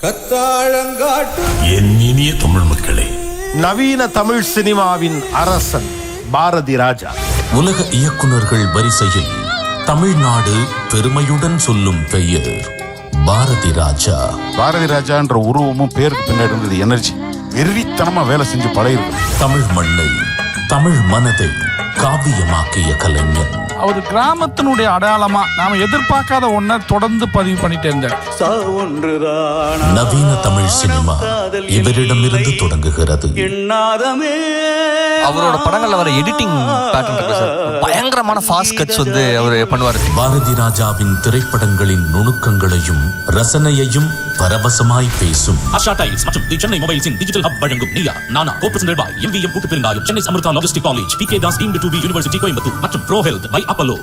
கத்தாழங்காட்டு என் இனிய தமிழ் மக்களே, நவீன தமிழ் சினிமாவின் அரசன் பாரதி ராஜா. உலக இயக்குனர்கள் வரிசையில் தமிழ்நாடு பெருமையுடன் சொல்லும் பெயர் பாரதி ராஜா. பாரதி ராஜான்ற உருவமும் பேருக்கு பின்னாடி இருந்தது எனர்ஜி. வெறித்தனமா வேலை செஞ்சு பழகிருக்கு. தமிழ் மண்ணை, தமிழ் மனதை காவியமாக்கிய கலைஞன். அவர் கிராமத்தினுடைய அடையாளமா நாம எதிர்பார்க்காத ஒன்ன தொடர்ந்து பதிவு பண்ணிட்டே இருந்தார். நவீன தமிழ் சினிமா இவரிடமிருந்து தொடங்குகிறது. அவரோட படங்கள்ல வர எடிட்டிங் பேட்டர்ன் இருக்கு சார். பயங்கரமான ஃபாஸ்ட் கட்ஸ் வந்து அவர் பண்ணுவார். பாரதி ராஜாவின் திரைப்படங்களின் நுணுக்கங்களையும் ரசனையையும் பரவசமாய் பேசும் ஆஷா டைல்ஸ் மற்றும் தி சென்னை மொபைல்ஸின் டிஜிட்டல் ஹப் வழங்கும் Neeya Naana co-presented by MVM கூட்டு பெருங்காயம், Chennai Amrita logistic college, PK Das deemed to be university Coimbatore மற்றும் ப்ரோ ஹெல்த் பை அப்பல்லோ.